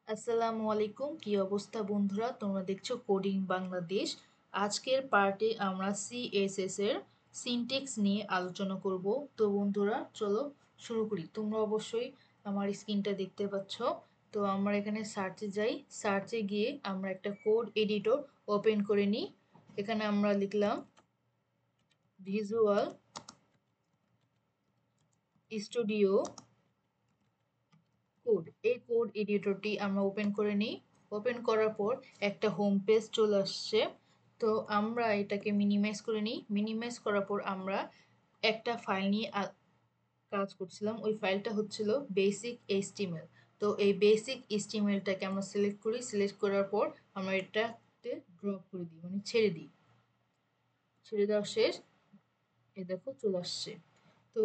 আসসালামু আলাইকুম। কি অবস্থা বন্ধুরা? তোমরা দেখছো কোডিং বাংলাদেশ। আজকের পার্টে আমরা সিএসএস এর সিনট্যাক্স নিয়ে আলোচনা করব। তো বন্ধুরা চলো শুরু করি। তোমরা অবশ্যই আমার স্ক্রিনটা দেখতে পাচ্ছ। তো আমরা এখানে সার্চে যাই। সার্চে গিয়ে আমরা একটা কোড এডিটর ওপেন করে নিই। এখানে আমরা লিখলাম ভিজুয়াল স্টুডিও কোড। এই কোড এডিটরটি আমরা ওপেন করে নিই। ওপেন করার পর একটা হোম পেজ চলে আসছে। তো আমরা এটাকে মিনিমাইজ করে নিই। মিনিমাইজ করার পর আমরা একটা ফাইল নিয়ে কাজ করছিলাম। ওই ফাইলটা হচ্ছিল বেসিক এইচটিএমএল। তো এই বেসিক এইচটিএমএলটাকে আমরা সিলেক্ট করি। সিলেক্ট করার পর আমরা এটাতে ড্রপ করে দিই, মানে ছেড়ে দিই। ছেড়ে দেওয়া শেষ। এ দেখো চলে আসছে। তো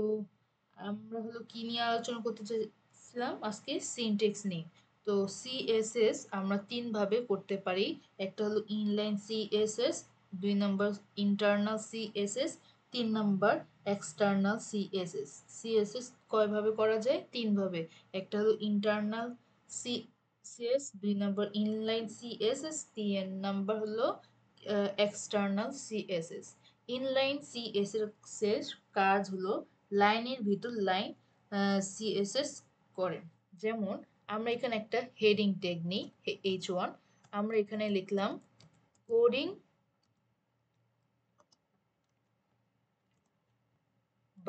আমরা হলো কি নিয়ে আলোচনা করতে চাইছিলাম আজকে? সিনট্যাক্স নিয়ে। তো সিএসএস আমরা তিন ভাবে করতে পারি। একটা হলো ইনলাইন সিএসএস, 2 নম্বর ইন্টারনাল সিএসএস, 3 নম্বর এক্সটার্নাল সিএসএস। সিএসএস কয়ভাবে করা যায়? তিনভাবে। একটা হলো ইন্টারনাল সিএস, 2 নম্বর ইনলাইন সিএসএস, 3 নম্বর হলো এক্সটার্নাল সিএসএস। ইনলাইন সিএসএস এর কাজ হলো লাইনের ভিতর লাইন সিএসএস করে। যেমন আমরা এখানে একটা হেডিং ট্যাগ নিই, H1। আমরা এখানে লিখলাম কোডিং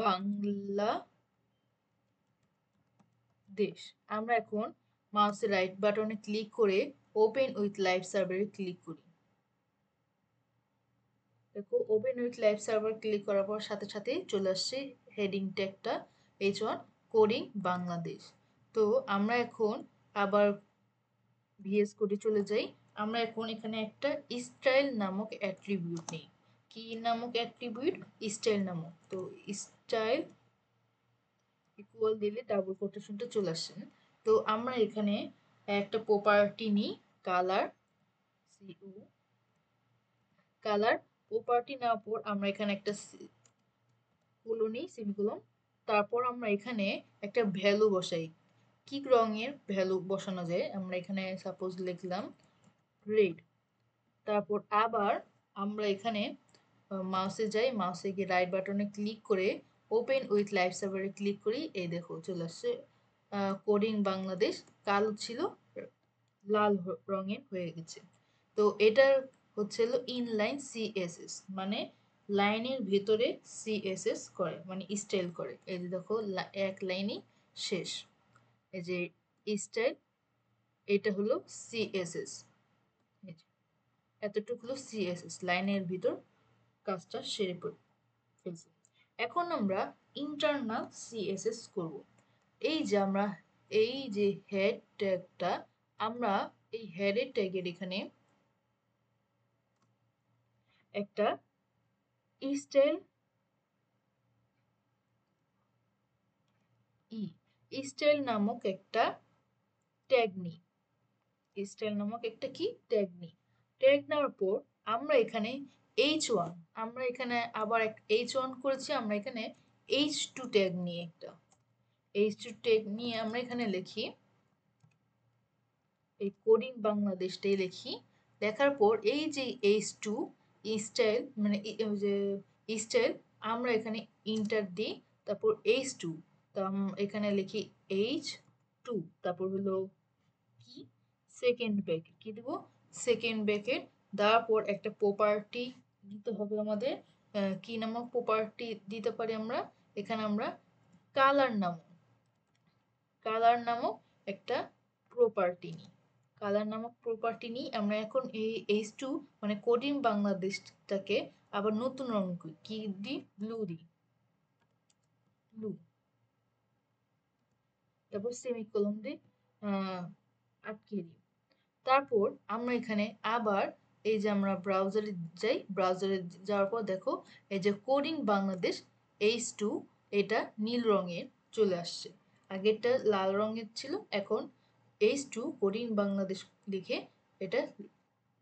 বাংলাদেশ। আমরা এখন মাউসের রাইট বাটনে ক্লিক করে ওপেন উইথ লাইভ সার্ভারে ক্লিক করি। দেখো open with live server click করার পর সাথে সাথে চলে আসছে হেডিং ট্যাগটা H1 কোডিং বাংলাদেশ। তো আমরা এখন আবার ভিএস কোডে চলে যাই। আমরা এখন এখানে একটা স্টাইল নামক অ্যাট্রিবিউট নেই। কি নামক অ্যাট্রিবিউট? স্টাইল নামক। তো স্টাইল ইকুয়াল দিলে ডাবল কোটেশনটা চলে আসে। তো আমরা এখানে একটা প্রপার্টি নিই, কালার, কালার প্রপার্টি নেওয়ার পর আমরা এখানে একটা কোলনি সেমিকোলন। তারপর আমরা এখানে একটা ভ্যালু বসাই। কি রঙের ভ্যালু বসানো যায়? আমরা এখানে সাপোজ লিখলাম রেড। তারপর আবার আমরা এখানে মাউসে যাই, মাউসে গিয়ে রাইট বাটনে ক্লিক করে ওপেন উইথ লাইভ সার্ভারে ক্লিক করি। এই দেখো চলে আসছে কোডিং বাংলাদেশ। কালো ছিল, লাল রঙের হয়ে গেছে। তো এটার হচ্ছে হলো ইনলাইন সিএসএস, মানে লাইনের ভেতরে সিএসএস করে, মানে স্টাইল করে। এই যে দেখো এক লাইনই শেষ। এই যে স্টাইল, এটা হলো সিএসএস। এতটুকু হলো সিএসএস, লাইনের ভিতর কাজটা সেরে ফেলছি। এখন আমরা ইন্টারনাল সিএসএস করব। এই যে আমরা এই যে হেড ট্যাগটা, আমরা এই হেডের ট্যাগের এখানে একটা স্টাইল স্টাইল নামক একটা ট্যাগ নিই। স্টাইল নামক একটা কি ট্যাগ নিই। ট্যাগ নেওয়ার পর আমরা এখানে H1, আমরা এখানে আবার H1 করেছি। আমরা এখানে H2 ট্যাগ নিয়ে একটা H2 ট্যাগ নিয়ে আমরা এখানে লিখি, এই কোডিং বাংলাদেশটাই লিখি। লেখার পর এই যে H2 স্টাইল, মানে যে স্টাইল, আমরা এখানে ইন্টার দিই। তারপর H2, তো এখানে লিখি H2। তারপর হলো কি সেকেন্ড ব্র্যাকেট, কি দেবো? সেকেন্ড ব্র্যাকেট দেওয়ার পর একটা প্রপার্টি দিতে হবে আমাদের। কি নামক প্রপার্টি দিতে পারি আমরা? এখানে আমরা কালার নামক কালার নামক একটা প্রপার্টি নিই। কালার নামক প্রপার্টি নিই। আমরা এখন এই H2 মানে কোডিং বাংলাদেশটাকে আবার নতুন রং করি। কি দিই? ব্লু দিই, ব্লু। তারপর সেমিকোলন দিয়ে আটকে দিই। তারপর আমরা এখানে আবার এই যে আমরা ব্রাউজারে যাই, ব্রাউজারে যাওয়ার পর দেখো এই যে কোডিং বাংলাদেশ H2, এটা নীল রঙের চলে আসছে। আগেরটা লাল রঙের ছিল, এখন H2 কোডিং বাংলাদেশ লিখে এটা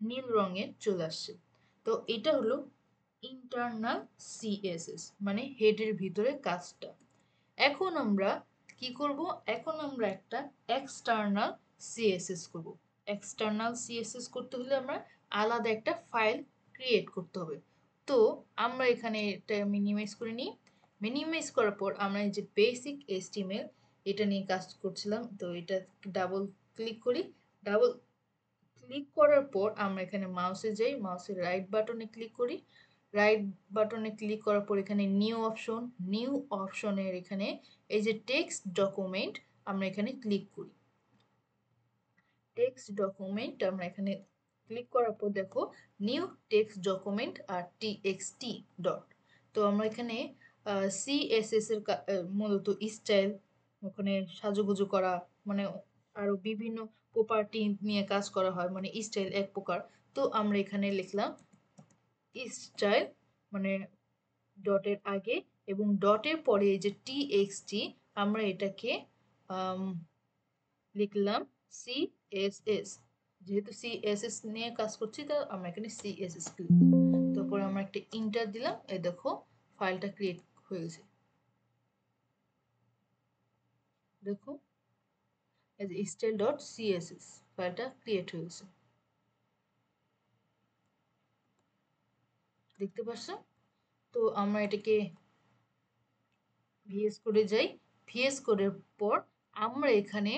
নীল রঙের চলে আসছে। তো এটা হলো ইন্টারনাল সিএসএস, মানে হেডের ভিতরে কাজটা। এখন আমরা কি করব? এখন আমরা একটা এক্সটার্নাল সিএসএস করব। এক্সটার্নাল সিএসএস করতে হলে আমরা আলাদা একটা ফাইল ক্রিয়েট করতে হবে। তো আমরা এখানে এটা মিনিমাইজ করে নিই। মিনিমাইজ করার পর আমরা এই যে বেসিক এইচটিএমএল এটা নিয়ে কাজ করছিলাম, তো এটা ডাবল ক্লিক করি। ডাবল ক্লিক করার পর আমরা এখানে মাউসে যাই, মাউসের রাইট বাটনে ক্লিক করি। রাইট বাটনে ক্লিক করার পর এখানে নিউ অপশনের এখানে এই যে টেক্সট ডকুমেন্ট আমরা এখানে ক্লিক করি। টেক্সট ডকুমেন্ট আমরা এখানে ক্লিক করার পর দেখো নিউ টেক্সট ডকুমেন্ট আর টিএক্সটি ডট। তো আমরা এখানে সিএসএস এর মূলত স্টাইল ওখানে সাজুগুজু করা, মানে আরো বিভিন্ন প্রপার্টি নিয়ে কাজ করা হয়, মানে স্টাইল এক প্রকার। তো আমরা এখানে লিখলাম স্টাইল, মানে ডটের আগে এবং ডটের পরে এই যে টিএক্সটি আমরা এটাকে লিখলাম সিএসএস। যেহেতু সিএসএস নিয়ে কাজ করছি তো আমরা এখানে সিএসএস ক্লিক, তারপর আমরা একটা ইন্টার দিলাম। এই দেখো ফাইলটা ক্রিয়েট হয়ে গেছে। দেখো এই যে স্টাইল ডট সিএসএস ফাইলটা ক্রিয়েট হয়ে গেছে, দেখতে পাচ্ছ? তো আমরা এটাকে ভিএস কোডে যাই। ভিএস কোডের পর আমরা এখানে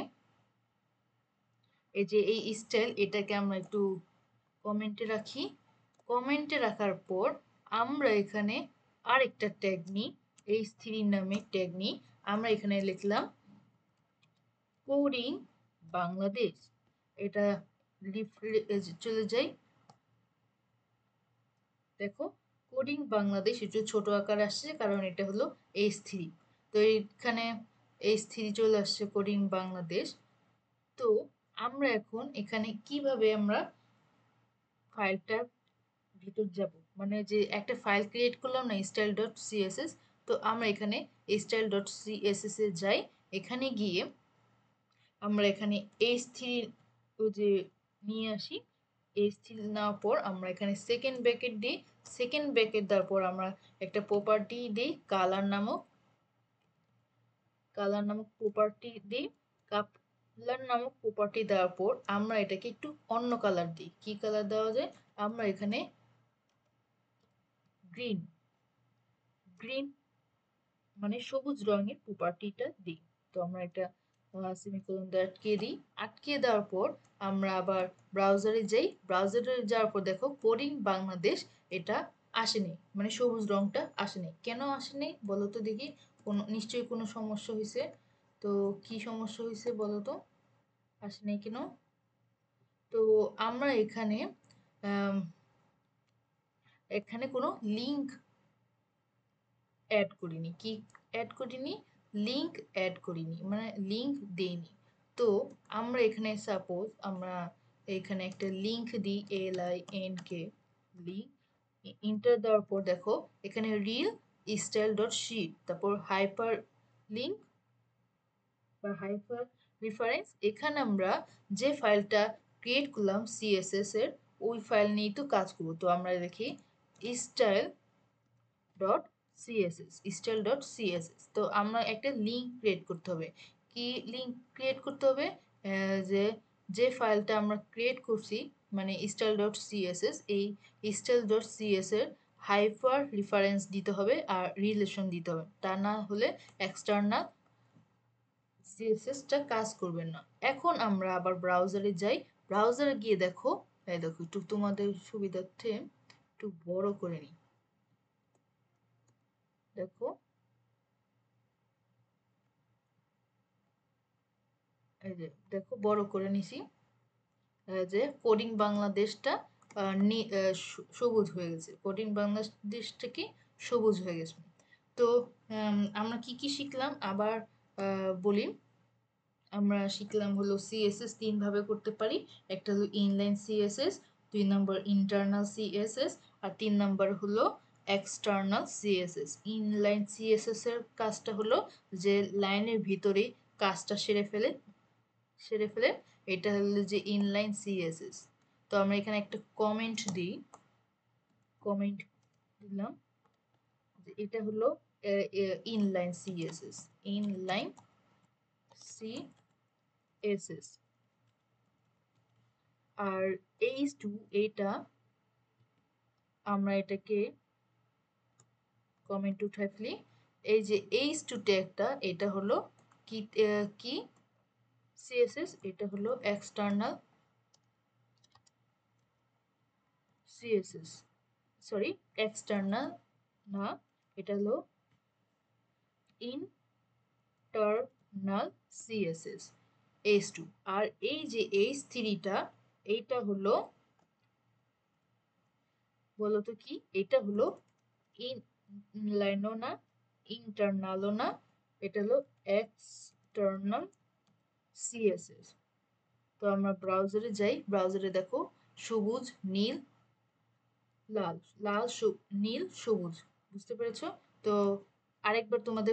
এই যে এই স্টাইল এটাকে আমরা একটু কমেন্টে রাখি। কমেন্টে রাখার পর আমরা এখানে আরেকটা ট্যাগ নিই, h3 নামে ট্যাগ নিই। আমরা এখানে লিখলাম কোডিং বাংলাদেশ। এটা চলে যাই, দেখো কোডিং বাংলাদেশ একটু ছোট আকার আসছে কারণ এটা হলো h3। তো এখানে h3 চলে আসছে কোডিং বাংলাদেশ। তো আমরা এখন এখানে কিভাবে আমরা ফাইলটা ভিতর যাব, মানে যে একটা ফাইল ক্রিয়েট করলাম না স্টাইল ডট সিএসএস। তো আমরা এখানে স্টাইল ডট সিএসএস এ যাই। এখানে গিয়ে আমরা এখানে h3 যে নিয়ে আসি। h3 নেওয়ার পর আমরা এখানে সেকেন্ড ব্র্যাকেট দিই। সেকেন্ড ব্র্যাকেট দেওয়ার পর আমরা একটা প্রপার্টি দিই কালার নামক প্রপার্টি দিই। কালার নামক প্রপার্টি দেওয়ার পর আমরা এটাকে একটু অন্য কালার দিই। কি কালার দেওয়া যায়? আমরা এখানে গ্রিন গ্রিন মানে সবুজ রঙের প্রপার্টিটা দিই। তো আমরা এটা সেমিকোলন দিয়ে আটকে দিই। আটকে দেওয়ার পর আমরা আবার ব্রাউজারে যাই। ব্রাউজারে যাওয়ার পর দেখো কোডিং বাংলাদেশ এটা আসেনি, মানে সবুজ রংটা আসেনি। কেন আসেনি বলো তো দেখি? নিশ্চয়ই কোনো সমস্যা হয়েছে। তো কি সমস্যা হয়েছে বলো তো, আসেনি কেন? তো আমরা এখানে এখানে কোনো লিঙ্ক অ্যাড করিনি। কি অ্যাড করিনি? লিঙ্ক অ্যাড করিনি, মানে লিঙ্ক দেইনি। তো আমরা এখানে সাপোজ আমরা এখানে একটা লিঙ্ক দিই, LINK লিঙ্ক। ইন্টার দেওয়ার পর দেখো এখানে রিল স্টাইল ডট শিট, তারপর হাইপার লিঙ্ক বা হাইপার রেফারেন্স। এখানে আমরা যে ফাইলটা ক্রিয়েট করলাম সিএসএস এর ওই ফাইল নিয়েই তো কাজ করবো। তো আমরা দেখি style dot style dot CSS. তো আমরা একটা লিঙ্ক ক্রিয়েট করতে হবে। কি লিঙ্ক ক্রিয়েট করতে হবে? যে যে ফাইলটা আমরা ক্রিয়েট করছি মানে স্টাইল ডট সিএসএস, এই স্টাইল ডট সিএস এর হাইপার রেফারেন্স দিতে হবে আর রিলেশন দিতে হবে, তা না হলে এক্সটার্নাল সিএসএসটা কাজ করবে না। এখন আমরা আবার ব্রাউজারে যাই। ব্রাউজারে গিয়ে দেখো, এই দেখো একটু তোমাদের সুবিধার্থে একটু বড় করে নিই। দেখো এই যে দেখো বড় করে নিছি। যে কোডিং বাংলাদেশটা সবুজ হয়ে গেছে। কোডিং বাংলাদেশটা কি সবুজ হয়ে গেছে। তো আমরা কি কি শিখলাম আবার বলি। আমরা শিখলাম হলো সিএসএস তিন ভাবে করতে পারি। একটা হলো ইনলাইন সিএসএস, 2 নম্বর ইন্টারনাল সিএসএস, আর 3 নম্বর হলো এক্সটার্নাল সিএসএস। ইনলাইন সিএসএস এর কাজটা হলো যে লাইনের ভিতরে কাজটা সেরে ফেলে, এটা হলো যে ইনলাইন সিএসএস। তো আমরা এখানে একটা কমেন্ট দিই, কমেন্ট দিলাম যে এটা হলো ইনলাইন সিএসএস, ইনলাইন সিএসএস। আর H2 এটা আমরা এটাকে কমেন্ট উঠাই ফেলি। এই যে H2 ট্যাগটা এটা হলো কি CSS, এটা হলো এক্সটার্নাল CSS, সরি এক্সটার্নাল না, এটা হলো ইন্টারনাল CSS H2। আর এই যে H3টা এইটা হলো বলতো কি, এটা হলো ইনলাইনও না ইন্টারনালও না, এটা হলো এক্সটার্নাল CSS। তো আমরা ব্রাউজারে যাই, ব্রাউজারে দেখো সবুজ নীল লাল, লাল নীল সবুজ, বুঝতে পেরেছো? তো আরেকবার তোমাদের